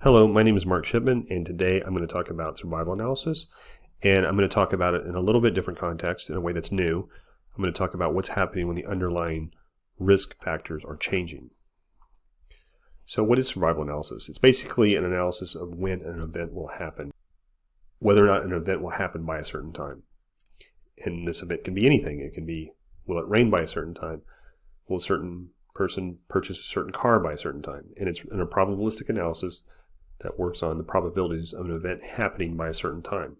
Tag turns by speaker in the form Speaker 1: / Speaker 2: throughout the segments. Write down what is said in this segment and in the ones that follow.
Speaker 1: Hello, my name is Mark Shipman, and today I'm going to talk about survival analysis, and I'm going to talk about it in a little bit different context, in a way that's new. I'm going to talk about what's happening when the underlying risk factors are changing. So what is survival analysis? It's basically an analysis of when an event will happen, whether or not an event will happen by a certain time. And this event can be anything. It can be, will it rain by a certain time? Will a certain person purchase a certain car by a certain time? And it's in a probabilistic analysis that works on the probabilities of an event happening by a certain time.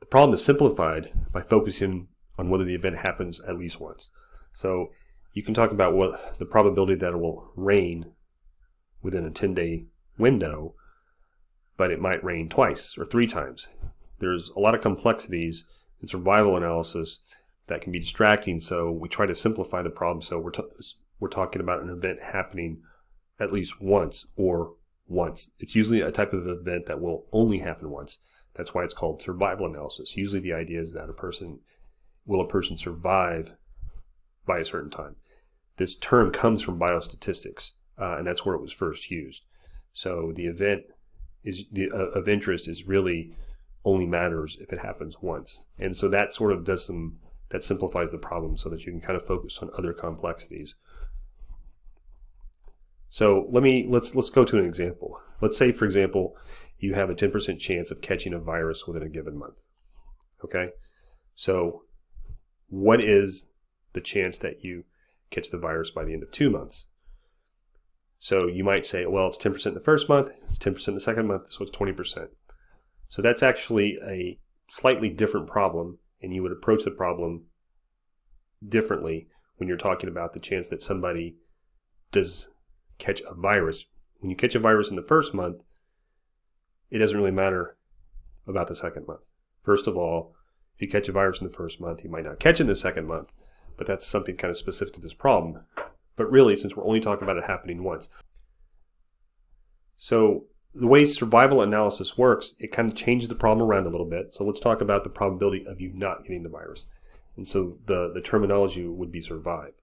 Speaker 1: The problem is simplified by focusing on whether the event happens at least once. So you can talk about what the probability that it will rain within a 10-day window, but it might rain twice or three times. There's a lot of complexities in survival analysis that can be distracting, so we try to simplify the problem. So we're talking about an event happening at least once or once. It's usually a type of event that will only happen once. That's why it's called survival analysis. Usually the idea is that will a person survive by a certain time? This term comes from biostatistics, and that's where it was first used. So the event of interest is really only matters if it happens once. And so that sort of that simplifies the problem so that you can kind of focus on other complexities. So let's go to an example. Let's say, for example, you have a 10% chance of catching a virus within a given month. Okay? So what is the chance that you catch the virus by the end of 2 months? So you might say, well, it's 10% in the first month, it's 10% in the second month, so it's 20%. So that's actually a slightly different problem, and you would approach the problem differently when you're talking about the chance that somebody does catch a virus. When you catch a virus in the first month, it doesn't really matter about the second month. First of all, if you catch a virus in the first month, you might not catch it in the second month, but that's something kind of specific to this problem. But really, since we're only talking about it happening once. So the way survival analysis works, it kind of changes the problem around a little bit. So let's talk about the probability of you not getting the virus. And so the terminology would be survive.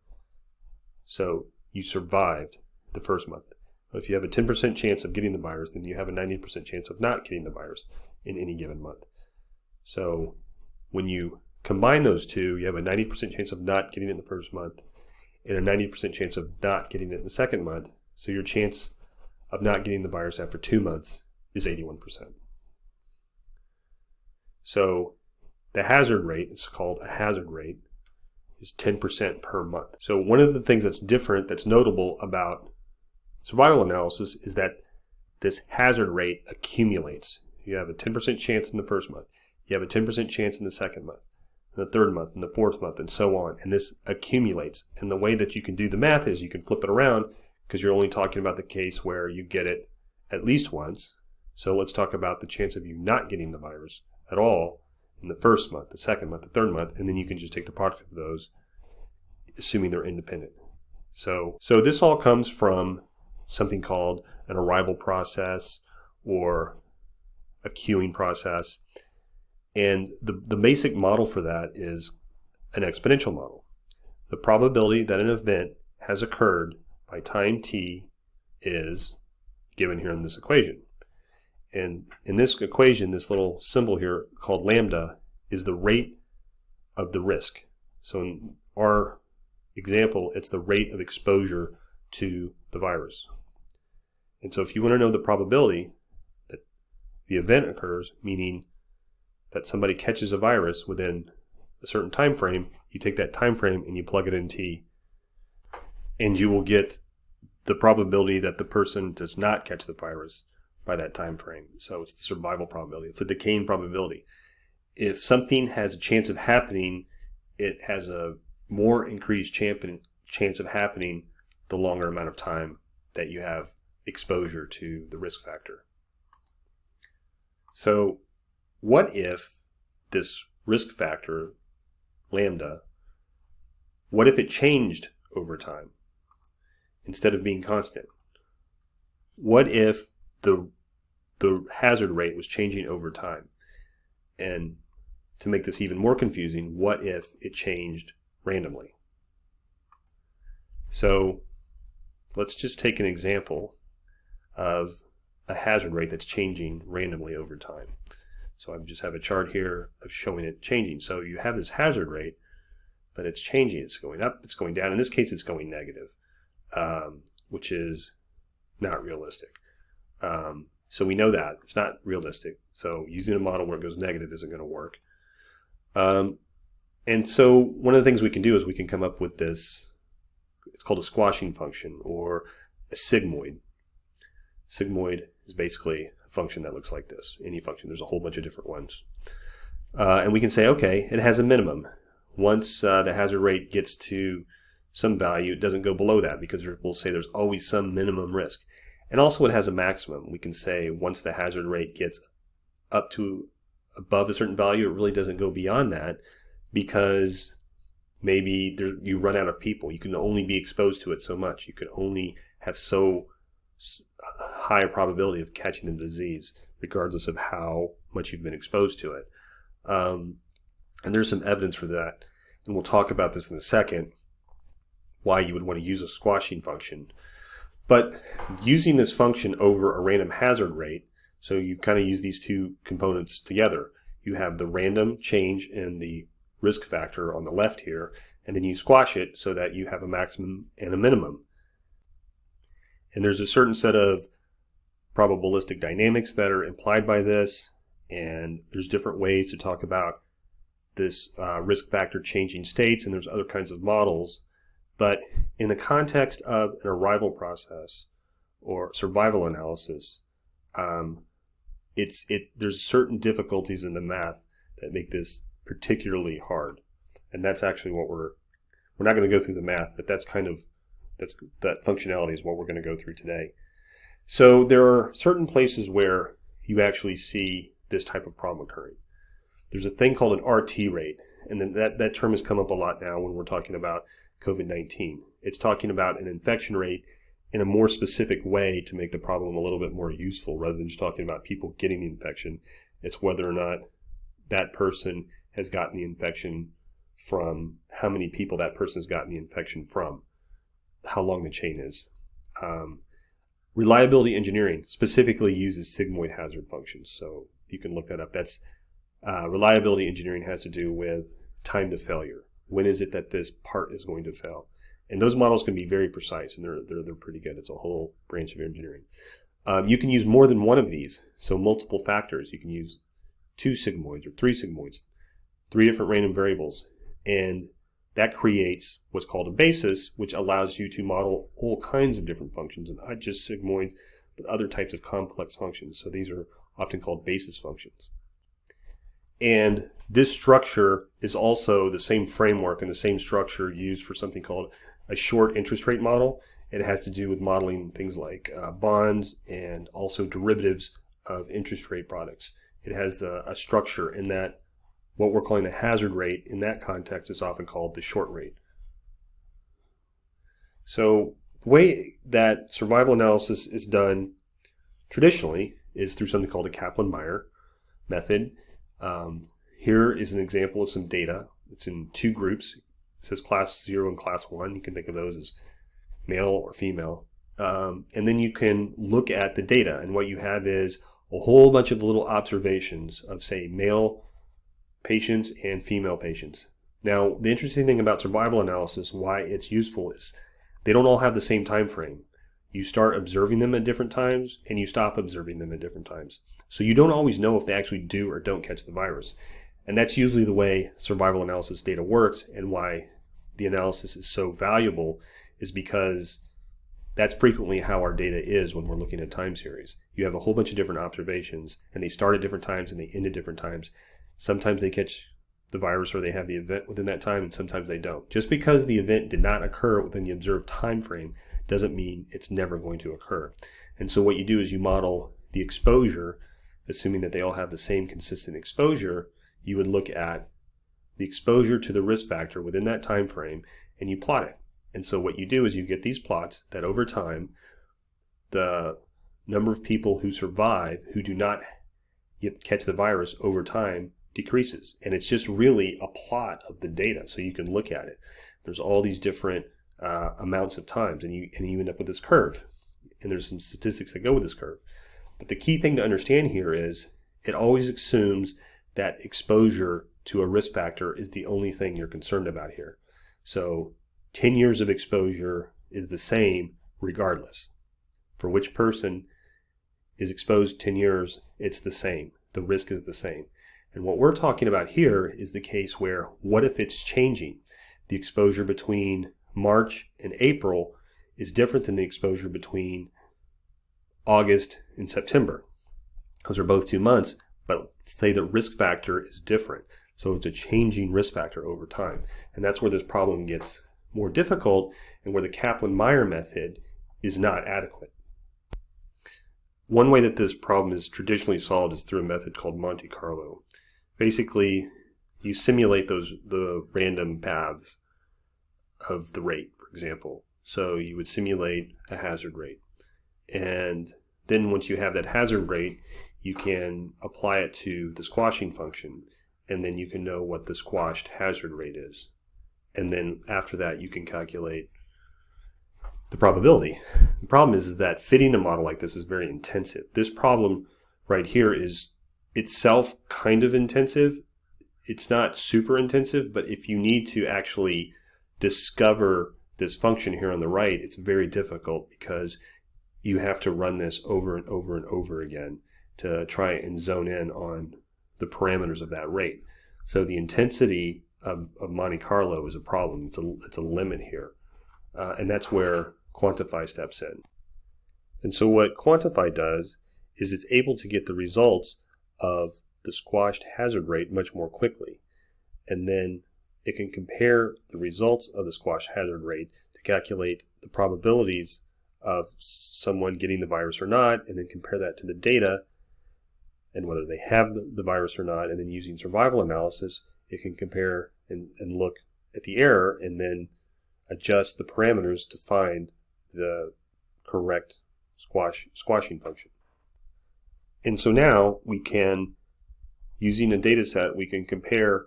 Speaker 1: So you survived the first month. If you have a 10% chance of getting the virus, then you have a 90% chance of not getting the virus in any given month. So when you combine those two, you have a 90% chance of not getting it in the first month and a 90% chance of not getting it in the second month. So your chance of not getting the virus after 2 months is 81%. So the hazard rate, it's called a hazard rate, is 10% per month. So one of the things that's different, that's notable about survival analysis is that this hazard rate accumulates. You have a 10% chance in the first month. You have a 10% chance in the second month, in the third month, in the fourth month, and so on. And this accumulates. And the way that you can do the math is you can flip it around because you're only talking about the case where you get it at least once. So let's talk about the chance of you not getting the virus at all in the first month, the second month, the third month, and then you can just take the product of those, assuming they're independent. So this all comes from something called an arrival process or a queuing process. And the basic model for that is an exponential model. The probability that an event has occurred by time t is given here in this equation. And in this equation, this little symbol here called lambda is the rate of the risk. So in our example, it's the rate of exposure to the virus. And so if you want to know the probability that the event occurs, meaning that somebody catches a virus within a certain time frame, you take that time frame and you plug it in t, and you will get the probability that the person does not catch the virus by that time frame. So it's the survival probability. It's a decaying probability. If something has a chance of happening, it has a more increased chance of happening the longer amount of time that you have exposure to the risk factor. So what if this risk factor, lambda, what if it changed over time instead of being constant? What if the hazard rate was changing over time? And to make this even more confusing, what if it changed randomly? So let's just take an example of a hazard rate that's changing randomly over time. So I just have a chart here of showing it changing. So you have this hazard rate, but it's changing. It's going up, it's going down. In this case, it's going negative, which is not realistic. So we know that it's not realistic. So using a model where it goes negative isn't going to work. And so one of the things we can do is we can come up with this, it's called a squashing function or a sigmoid. Sigmoid is basically a function that looks like this, any function. There's a whole bunch of different ones. And we can say, okay, it has a minimum. Once the hazard rate gets to some value, it doesn't go below that because we'll say there's always some minimum risk. And also it has a maximum. We can say once the hazard rate gets up to above a certain value, it really doesn't go beyond that because maybe you run out of people. You can only be exposed to it so much. You can only have so high a probability of catching the disease regardless of how much you've been exposed to it. And there's some evidence for that. And we'll talk about this in a second, why you would want to use a squashing function. But using this function over a random hazard rate, so you kind of use these two components together. You have the random change in the risk factor on the left here, and then you squash it so that you have a maximum and a minimum. And there's a certain set of probabilistic dynamics that are implied by this, and there's different ways to talk about this risk factor changing states, and there's other kinds of models. But in the context of an arrival process or survival analysis, there's certain difficulties in the math that make this particularly hard. And that's actually what we're not going to go through the math, but that functionality is what we're going to go through today. So there are certain places where you actually see this type of problem occurring. There's a thing called an RT rate, and then that term has come up a lot now when we're talking about COVID-19. It's talking about an infection rate in a more specific way to make the problem a little bit more useful rather than just talking about people getting the infection. It's whether or not that person has gotten the infection from, how many people that person has gotten the infection from, how long the chain is. Reliability engineering specifically uses sigmoid hazard functions, so you can look that up. That's reliability engineering has to do with time to failure. When is it that this part is going to fail? And those models can be very precise, and they're pretty good. It's a whole branch of engineering. You can use more than one of these, so multiple factors. You can use 2 sigmoids or 3 sigmoids, 3 different random variables, and that creates what's called a basis, which allows you to model all kinds of different functions, and not just sigmoids, but other types of complex functions. So these are often called basis functions. And this structure is also the same framework and the same structure used for something called a short interest rate model. It has to do with modeling things like bonds and also derivatives of interest rate products. It has a structure in that what we're calling the hazard rate in that context is often called the short rate. So the way that survival analysis is done traditionally is through something called a Kaplan-Meier method. Here is an example of some data. It's in 2 groups. It says class 0 and class 1. You can think of those as male or female. And then you can look at the data, and what you have is a whole bunch of little observations of, say, male patients and female patients. Now, the interesting thing about survival analysis, why it's useful, is they don't all have the same time frame. You start observing them at different times, and you stop observing them at different times. So you don't always know if they actually do or don't catch the virus. And that's usually the way survival analysis data works, and why the analysis is so valuable is because that's frequently how our data is when we're looking at time series. You have a whole bunch of different observations, and they start at different times and they end at different times. Sometimes they catch the virus or they have the event within that time, and sometimes they don't. Just because the event did not occur within the observed time frame doesn't mean it's never going to occur. And so what you do is you model the exposure, assuming that they all have the same consistent exposure. You would look at the exposure to the risk factor within that time frame, and you plot it. And so what you do is you get these plots that over time, the number of people who survive, who do not yet catch the virus over time, decreases. And it's just really a plot of the data, so you can look at it. There's all these different amounts of times, and you end up with this curve. And there's some statistics that go with this curve. But the key thing to understand here is it always assumes that exposure to a risk factor is the only thing you're concerned about here. So 10 years of exposure is the same regardless. For which person is exposed 10 years, it's the same. The risk is the same. And what we're talking about here is the case where, what if it's changing? The exposure between March and April is different than the exposure between August and September. Those are both 2 months, but say the risk factor is different. So it's a changing risk factor over time. And that's where this problem gets more difficult and where the Kaplan-Meier method is not adequate. One way that this problem is traditionally solved is through a method called Monte Carlo. Basically, you simulate the random paths of the rate, for example. So you would simulate a hazard rate. And then once you have that hazard rate, you can apply it to the squashing function, and then you can know what the squashed hazard rate is. And then after that, you can calculate the probability. The problem is that fitting a model like this is very intensive. This problem right here is itself kind of intensive. It's not super intensive, but if you need to actually discover this function here on the right, it's very difficult because you have to run this over and over and over again to try and zone in on the parameters of that rate. So the intensity of Monte Carlo is a problem. It's a limit here. And that's where Quantify steps in. And so what Quantify does is it's able to get the results of the squashed hazard rate much more quickly. And then it can compare the results of the squashed hazard rate to calculate the probabilities of someone getting the virus or not, and then compare that to the data and whether they have the virus or not, and then using survival analysis, it can compare and look at the error and then adjust the parameters to find the correct squashing function. And so now we can, using a data set, we can compare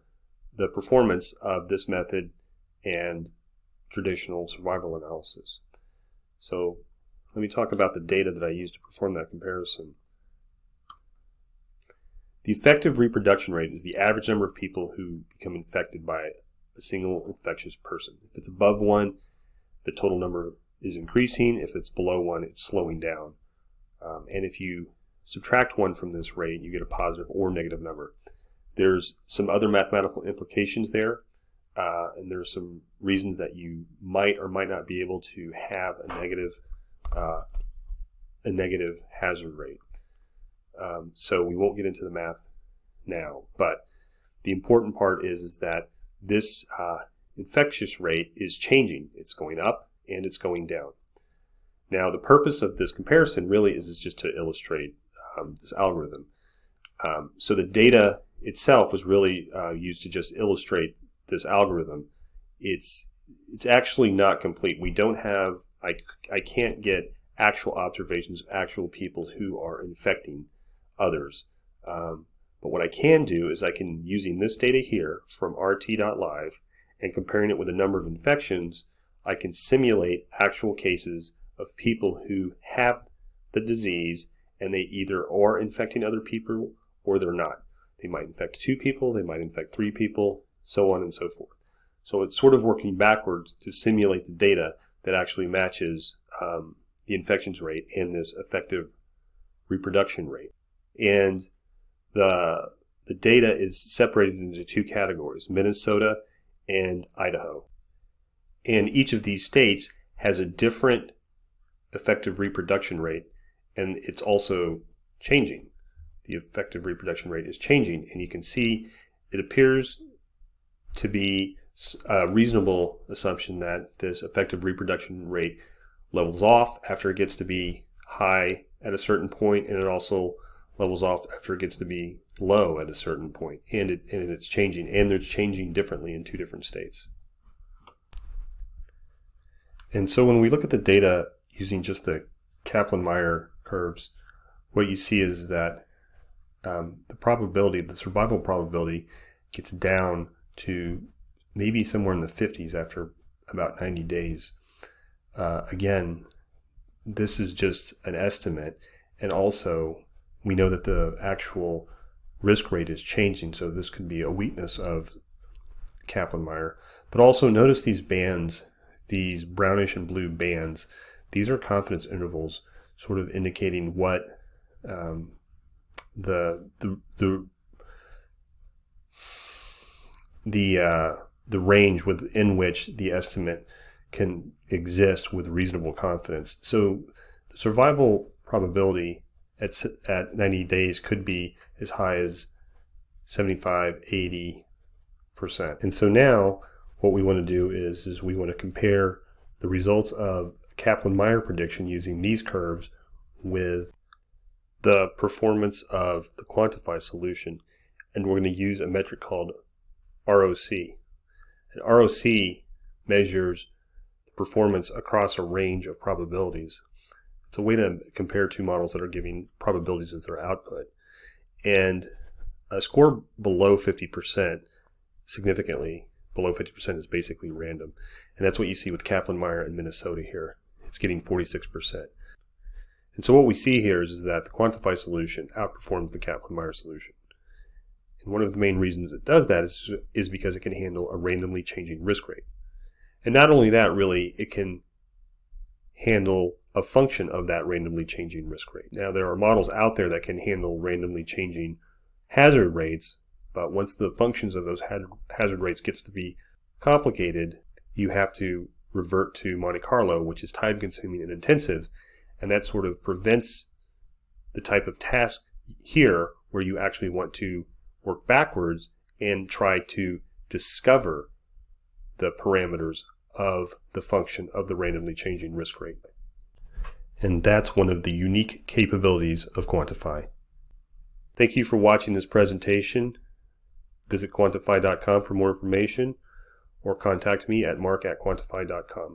Speaker 1: the performance of this method and traditional survival analysis. So let me talk about the data that I used to perform that comparison. The effective reproduction rate is the average number of people who become infected by a single infectious person. If it's above 1, the total number is increasing. If it's below 1, it's slowing down. And if you subtract 1 from this rate, you get a positive or negative number. There's some other mathematical implications there, and there's some reasons that you might or might not be able to have a negative hazard rate. So we won't get into the math now, but the important part is that this infectious rate is changing. It's going up and it's going down. Now the purpose of this comparison really is just to illustrate this algorithm. So the data itself was really used to just illustrate this algorithm. It's actually not complete. We don't have, I can't get actual observations of actual people who are infecting others. But what I can do is I can, using this data here from rt.live and comparing it with a number of infections, I can simulate actual cases of people who have the disease and they either are infecting other people or they're not. They might infect 2 people, they might infect 3 people, so on and so forth. So it's sort of working backwards to simulate the data that actually matches the infections rate and this effective reproduction rate. And the data is separated into 2 categories, Minnesota and Idaho. And each of these states has a different effective reproduction rate, and it's also changing. The effective reproduction rate is changing, and you can see it appears to be a reasonable assumption that this effective reproduction rate levels off after it gets to be high at a certain point, and it also levels off after it gets to be low at a certain point. And it's changing, and they're changing differently in 2 different states. And so when we look at the data using just the Kaplan-Meier curves, what you see is that the survival probability gets down to maybe somewhere in the 50s after about 90 days. Again, this is just an estimate, and also we know that the actual risk rate is changing, so this could be a weakness of Kaplan-Meier. But also notice these bands, these brownish and blue bands. These are confidence intervals, sort of indicating what the range within which the estimate can exist with reasonable confidence. So the survival probability at 90 days could be as high as 75, 80%. And so now what we want to do is we want to compare the results of Kaplan-Meier prediction using these curves with the performance of the quantified solution. And we're going to use a metric called ROC. And ROC measures the performance across a range of probabilities. It's a way to compare two models that are giving probabilities as their output. And a score below 50%, significantly below 50%, is basically random. And that's what you see with Kaplan-Meier in Minnesota here. It's getting 46%. And so what we see here is that the quantified solution outperforms the Kaplan-Meier solution. And one of the main reasons it does that is because it can handle a randomly changing risk rate. And not only that, really, it can handle a function of that randomly changing risk rate. Now, there are models out there that can handle randomly changing hazard rates, but once the functions of those hazard rates gets to be complicated, you have to revert to Monte Carlo, which is time-consuming and intensive, and that sort of prevents the type of task here where you actually want to work backwards and try to discover the parameters of the function of the randomly changing risk rate. And that's one of the unique capabilities of Quantify. Thank you for watching this presentation. Visit quantify.com for more information or contact me at mark@quantify.com.